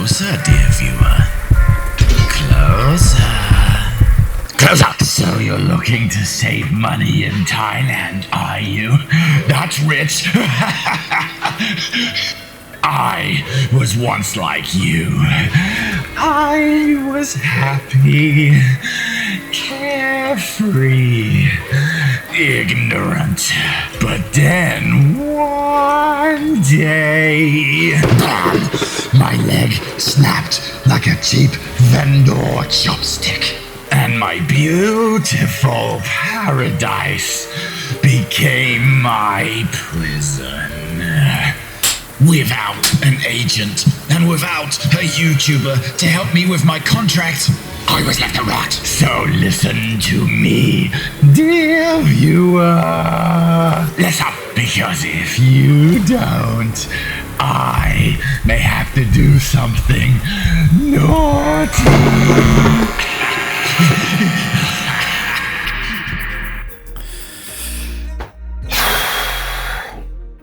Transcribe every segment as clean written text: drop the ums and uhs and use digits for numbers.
Closer, dear viewer. Closer. Closer. So you're looking to save money in Thailand, are you? That's rich. I was once like you. I was happy, carefree, ignorant. But then one day, bam! My leg snapped like a cheap vendor chopstick. And my beautiful paradise became my prison. Without an agent and without a YouTuber to help me with my contract, I was left to rot. So listen to me, dear viewer. Listen, because if you don't, I may have to do something naughty.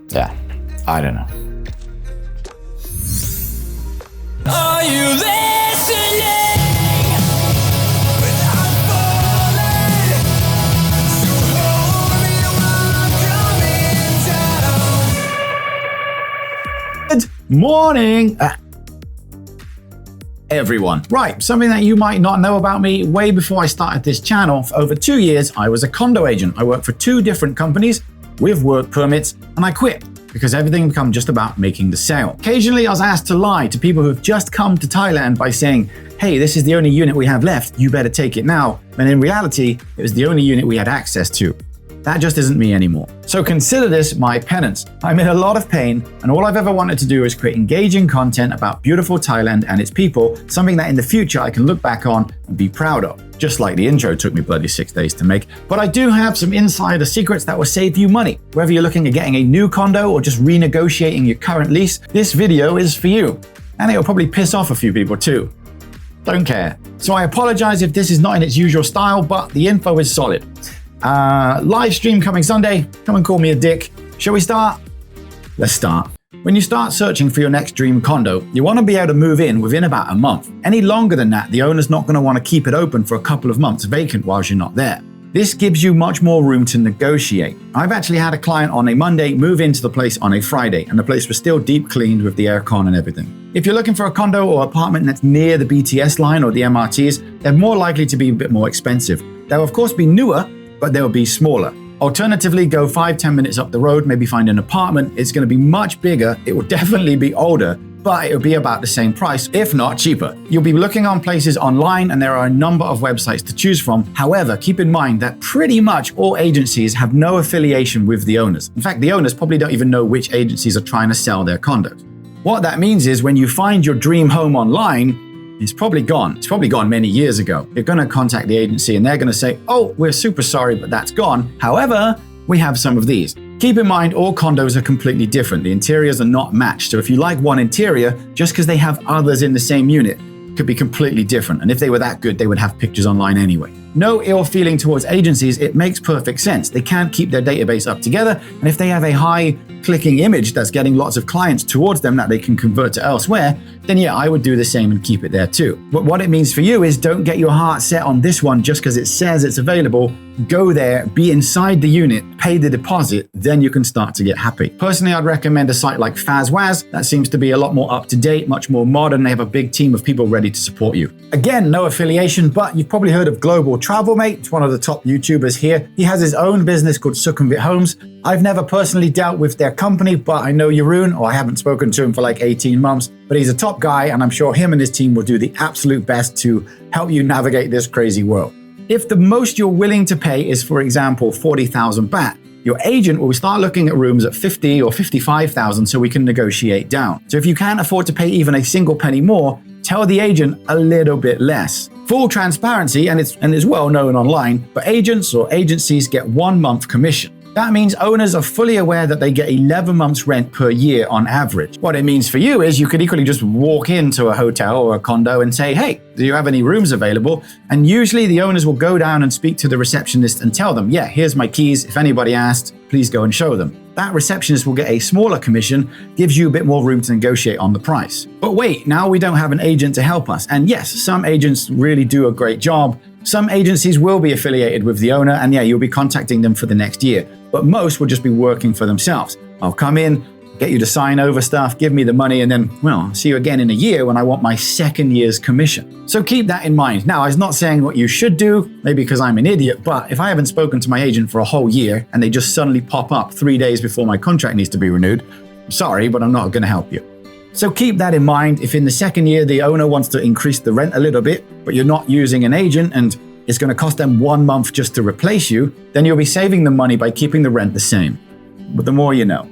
Yeah, I don't know. Are you listening? Without falling, so hold me while I'm coming down. Good morning, everyone. Right, something that you might not know about me. Way before I started this channel, for over 2 years, I was a condo agent. I worked for 2 different companies with work permits, and I quit because everything became just about making the sale. Occasionally, I was asked to lie to people who have just come to Thailand by saying, hey, this is the only unit we have left, you better take it now. And in reality, it was the only unit we had access to. That just isn't me anymore. So consider this my penance. I'm in a lot of pain, and all I've ever wanted to do is create engaging content about beautiful Thailand and its people, something that in the future I can look back on and be proud of. Just like the intro took me bloody 6 days to make. But I do have some insider secrets that will save you money. Whether you're looking at getting a new condo or just renegotiating your current lease, this video is for you. And it'll probably piss off a few people too. Don't care. So I apologize if this is not in its usual style, but the info is solid. Live stream coming Sunday. Come and call me a dick. Shall we start? Let's start. When you start searching for your next dream condo, you want to be able to move in within about a month. Any longer than that, the owner's not going to want to keep it open for a couple of months vacant whilst you're not there. This gives you much more room to negotiate. I've actually had a client on a Monday move into the place on a Friday, and the place was still deep cleaned with the aircon and everything. If you're looking for a condo or apartment that's near the BTS line or the MRTs, they're more likely to be a bit more expensive. They'll of course be newer, but they'll be smaller. Alternatively, go 5-10 minutes up the road, maybe find an apartment. It's going to be much bigger. It will definitely be older, but it'll be about the same price, if not cheaper. You'll be looking on places online, and there are a number of websites to choose from. However, keep in mind that pretty much all agencies have no affiliation with the owners. In fact, the owners probably don't even know which agencies are trying to sell their condos. What that means is when you find your dream home online, it's probably gone. It's probably gone many years ago. You're going to contact the agency and they're going to say, oh, we're super sorry, but that's gone. However, we have some of these. Keep in mind, all condos are completely different. The interiors are not matched. So if you like one interior, just because they have others in the same unit, could be completely different. And if they were that good, they would have pictures online anyway. No ill feeling towards agencies, it makes perfect sense. They can't keep their database up together, and if they have a high clicking image that's getting lots of clients towards them that they can convert to elsewhere, then yeah, I would do the same and keep it there too. But what it means for you is don't get your heart set on this one just because it says it's available. Go there, be inside the unit, pay the deposit, then you can start to get happy. Personally, I'd recommend a site like Fazwaz. That seems to be a lot more up to date, much more modern. They have a big team of people ready to support you. Again, no affiliation, but you've probably heard of Global Travel Mate. It's one of the top YouTubers here. He has his own business called Sukhumvit Homes. I've never personally dealt with their company, but I know Jeroen, or I haven't spoken to him for like 18 months, but he's a top guy, and I'm sure him and his team will do the absolute best to help you navigate this crazy world. If the most you're willing to pay is, for example, 40,000 baht, your agent will start looking at rooms at 50 or 55,000 so we can negotiate down. So if you can't afford to pay even a single penny more, tell the agent a little bit less. Full transparency, and it's well known online, but agents or agencies get 1 month commission. That means owners are fully aware that they get 11 months rent per year on average. What it means for you is you could equally just walk into a hotel or a condo and say, hey, do you have any rooms available? And usually the owners will go down and speak to the receptionist and tell them, yeah, here's my keys. If anybody asks, please go and show them. That receptionist will get a smaller commission, gives you a bit more room to negotiate on the price. But wait, now we don't have an agent to help us. And yes, some agents really do a great job. Some agencies will be affiliated with the owner, and yeah, you'll be contacting them for the next year. But most will just be working for themselves. I'll come in, get you to sign over stuff, give me the money, and then, well, I'll see you again in a year when I want my second year's commission. So keep that in mind. Now, I was not saying what you should do, maybe because I'm an idiot, but if I haven't spoken to my agent for a whole year and they just suddenly pop up 3 days before my contract needs to be renewed, I'm sorry, but I'm not going to help you. So keep that in mind. If in the second year the owner wants to increase the rent a little bit, but you're not using an agent and it's going to cost them 1 month just to replace you, then you'll be saving them money by keeping the rent the same. But the more you know.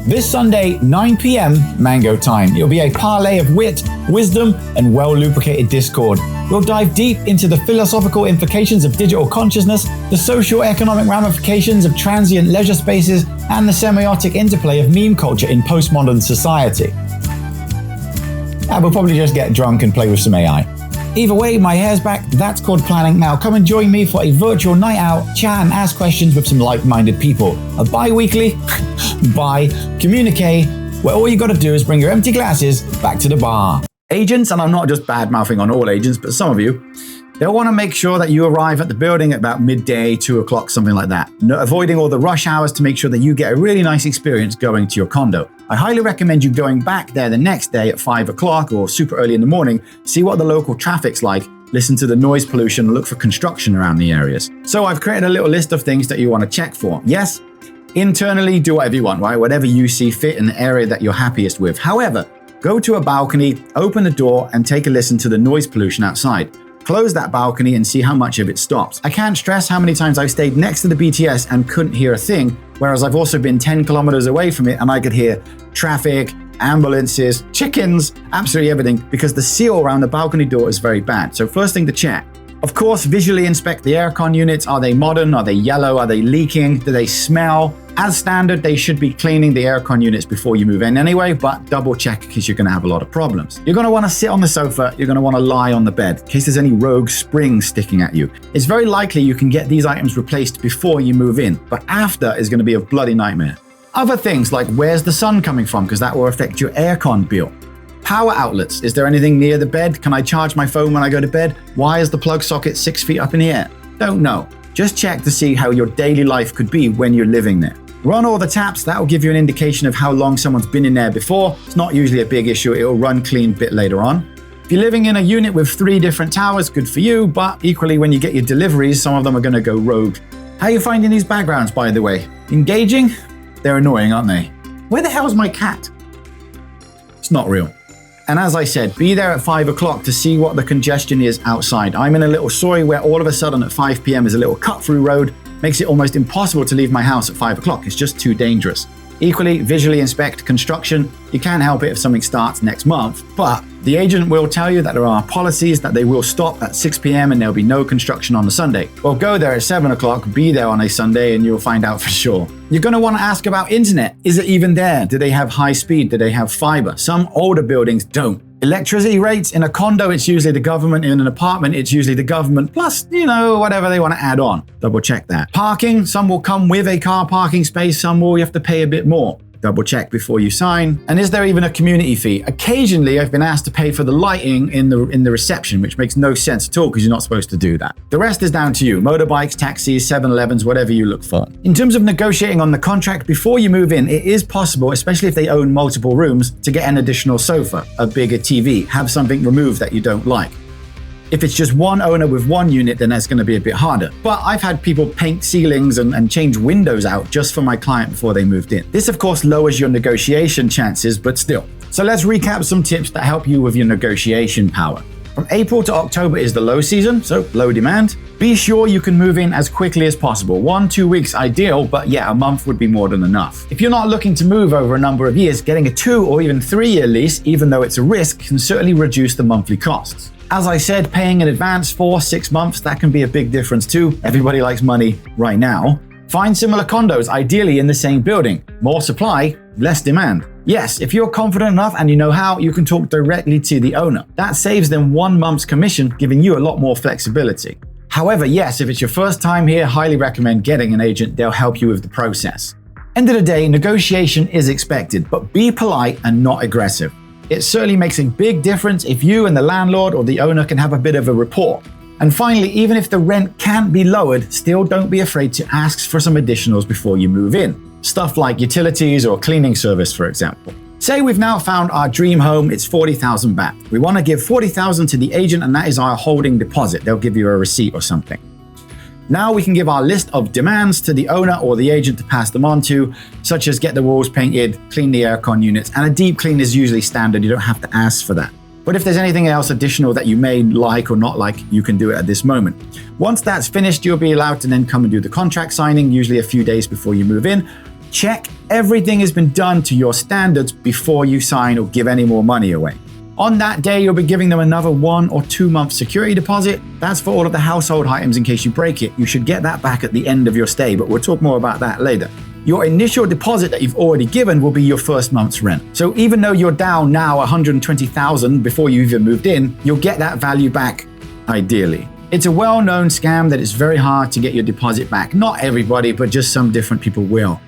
This Sunday, 9 p.m. Mango time. It'll be a parlay of wit, wisdom, and well-lubricated discord. We'll dive deep into the philosophical implications of digital consciousness, the socio-economic ramifications of transient leisure spaces, and the semiotic interplay of meme culture in postmodern society. And we'll probably just get drunk and play with some AI. Either way, my hair's back. That's called planning. Now come and join me for a virtual night out, chat and ask questions with some like-minded people. A bi-weekly, communique, where all you gotta do is bring your empty glasses back to the bar. Agents, and I'm not just bad-mouthing on all agents, but some of you, they'll want to make sure that you arrive at the building at about midday, 2 o'clock, something like that. Avoiding all the rush hours to make sure that you get a really nice experience going to your condo. I highly recommend you going back there the next day at 5 o'clock or super early in the morning, see what the local traffic's like, listen to the noise pollution, and look for construction around the areas. So I've created a little list of things that you want to check for. Yes, internally do whatever you want, right? Whatever you see fit in the area that you're happiest with. However, go to a balcony, open the door, and take a listen to the noise pollution outside. Close that balcony and see how much of it stops. I can't stress how many times I've stayed next to the BTS and couldn't hear a thing, whereas I've also been 10 kilometers away from it and I could hear traffic, ambulances, chickens, absolutely everything, because the seal around the balcony door is very bad. So first thing to check. Of course, visually inspect the aircon units. Are they modern? Are they yellow? Are they leaking? Do they smell? As standard, they should be cleaning the aircon units before you move in anyway, but double check because you're going to have a lot of problems. You're going to want to sit on the sofa. You're going to want to lie on the bed in case there's any rogue springs sticking at you. It's very likely you can get these items replaced before you move in, but after is going to be a bloody nightmare. Other things like where's the sun coming from, because that will affect your aircon bill. Power outlets. Is there anything near the bed? Can I charge my phone when I go to bed? Why is the plug socket 6 feet up in the air? Don't know. Just check to see how your daily life could be when you're living there. Run all the taps. That will give you an indication of how long someone's been in there before. It's not usually a big issue. It'll run clean a bit later on. If you're living in a unit with 3 different towers, good for you, but equally when you get your deliveries, some of them are going to go rogue. How are you finding these backgrounds, by the way? Engaging? They're annoying, aren't they? Where the hell's my cat? It's not real. And as I said, be there at 5 o'clock to see what the congestion is outside. I'm in a little soy where all of a sudden at 5 p.m. is a little cut-through road. Makes it almost impossible to leave my house at 5 o'clock. It's just too dangerous. Equally, visually inspect construction. You can't help it if something starts next month, but the agent will tell you that there are policies that they will stop at 6 p.m. and there'll be no construction on the Sunday. Well, go there at 7 o'clock, be there on a Sunday, and you'll find out for sure. You're going to want to ask about internet. Is it even there? Do they have high speed? Do they have fiber? Some older buildings don't. Electricity rates, in a condo, it's usually the government. In an apartment, it's usually the government, plus, whatever they want to add on. Double check that. Parking, some will come with a car parking space, some will you have to pay a bit more. Double check before you sign. And is there even a community fee? Occasionally, I've been asked to pay for the lighting in the reception, which makes no sense at all because you're not supposed to do that. The rest is down to you. Motorbikes, taxis, 7-Elevens, whatever you look for. In terms of negotiating on the contract before you move in, it is possible, especially if they own multiple rooms, to get an additional sofa, a bigger TV, have something removed that you don't like. If it's just one owner with one unit, then that's going to be a bit harder. But I've had people paint ceilings and change windows out just for my client before they moved in. This, of course, lowers your negotiation chances, but still. So let's recap some tips that help you with your negotiation power. From April to October is the low season, so low demand. Be sure you can move in as quickly as possible. 1-2 weeks ideal, but yeah, a month would be more than enough. If you're not looking to move over a number of years, getting a 2 or even 3 year lease, even though it's a risk, can certainly reduce the monthly costs. As I said, paying in advance for 6 months, that can be a big difference too. Everybody likes money right now. Find similar condos, ideally in the same building. More supply, less demand. Yes, if you're confident enough and you know how, you can talk directly to the owner. That saves them 1 month's commission, giving you a lot more flexibility. However, yes, if it's your first time here, highly recommend getting an agent. They'll help you with the process. End of the day, negotiation is expected, but be polite and not aggressive. It certainly makes a big difference if you and the landlord or the owner can have a bit of a rapport. And finally, even if the rent can't be lowered, still don't be afraid to ask for some additionals before you move in. Stuff like utilities or cleaning service, for example. Say we've now found our dream home, it's 40,000 baht. We want to give 40,000 to the agent and that is our holding deposit. They'll give you a receipt or something. Now we can give our list of demands to the owner or the agent to pass them on to, such as get the walls painted, clean the aircon units, and a deep clean is usually standard, you don't have to ask for that. But if there's anything else additional that you may like or not like, you can do it at this moment. Once that's finished, you'll be allowed to then come and do the contract signing, usually a few days before you move in. Check everything has been done to your standards before you sign or give any more money away. On that day, you'll be giving them another 1 or 2 month security deposit. That's for all of the household items in case you break it. You should get that back at the end of your stay, but we'll talk more about that later. Your initial deposit that you've already given will be your first month's rent. So even though you're down now 120,000 before you even moved in, you'll get that value back, ideally. It's a well-known scam that it's very hard to get your deposit back. Not everybody, but just some different people will.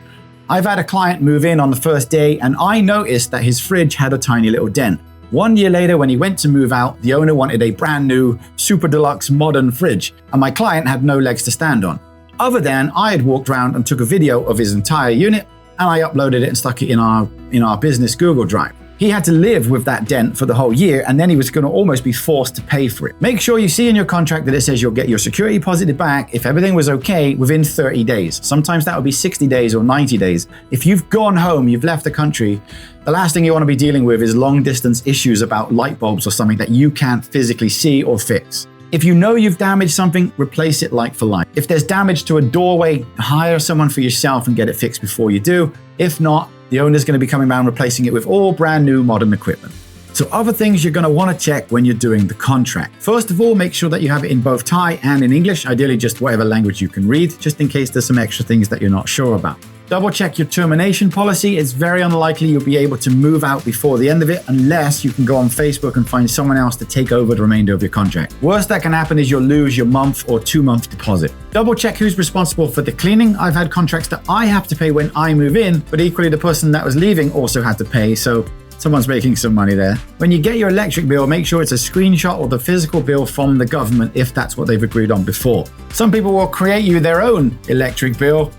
I've had a client move in on the first day and I noticed that his fridge had a tiny little dent. 1 year later, when he went to move out, the owner wanted a brand new, super deluxe, modern fridge, and my client had no legs to stand on. Other than I had walked around and took a video of his entire unit, and I uploaded it and stuck it in our business Google Drive. He had to live with that dent for the whole year, and then he was going to almost be forced to pay for it. Make sure you see in your contract that it says you'll get your security deposit back if everything was okay within 30 days. Sometimes that would be 60 days or 90 days. If you've gone home, you've left the country, the last thing you want to be dealing with is long distance issues about light bulbs or something that you can't physically see or fix. If you know you've damaged something, replace it like for like. If there's damage to a doorway, hire someone for yourself and get it fixed before you do. If not, the owner's going to be coming around replacing it with all brand new modern equipment. So other things you're going to want to check when you're doing the contract. First of all, make sure that you have it in both Thai and in English, ideally just whatever language you can read, just in case there's some extra things that you're not sure about. Double check your termination policy. It's very unlikely you'll be able to move out before the end of it unless you can go on Facebook and find someone else to take over the remainder of your contract. Worst that can happen is you'll lose your month or 2 month deposit. Double check who's responsible for the cleaning. I've had contracts that I have to pay when I move in, but equally the person that was leaving also had to pay, so someone's making some money there. When you get your electric bill, make sure it's a screenshot or the physical bill from the government if that's what they've agreed on before. Some people will create you their own electric bill.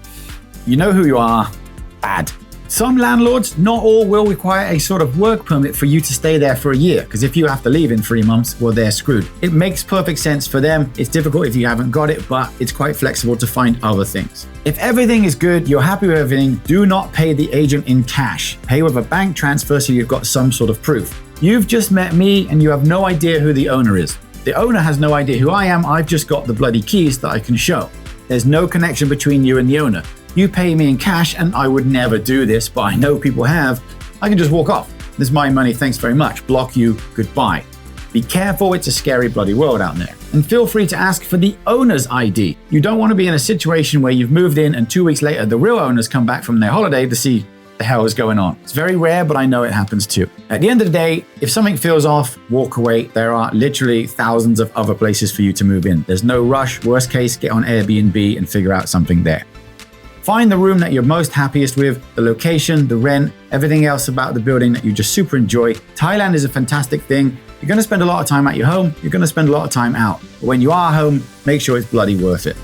You know who you are. Bad. Some landlords, not all, will require a sort of work permit for you to stay there for a year, because if you have to leave in 3 months, well, they're screwed. It makes perfect sense for them. It's difficult if you haven't got it, but it's quite flexible to find other things. If everything is good, you're happy with everything, do not pay the agent in cash. Pay with a bank transfer so you've got some sort of proof. You've just met me and you have no idea who the owner is. The owner has no idea who I am. I've just got the bloody keys that I can show. There's no connection between you and the owner. You pay me in cash, and I would never do this, but I know people have. I can just walk off. This is my money, thanks very much. Block you, goodbye. Be careful, it's a scary bloody world out there. And feel free to ask for the owner's ID. You don't want to be in a situation where you've moved in and 2 weeks later the real owners come back from their holiday to see what the hell is going on. It's very rare, but I know it happens too. At the end of the day, if something feels off, walk away. There are literally thousands of other places for you to move in. There's no rush. Worst case, get on Airbnb and figure out something there. Find the room that you're most happiest with, the location, the rent, everything else about the building that you just super enjoy. Thailand is a fantastic thing. You're going to spend a lot of time at your home. You're going to spend a lot of time out. But when you are home, make sure it's bloody worth it.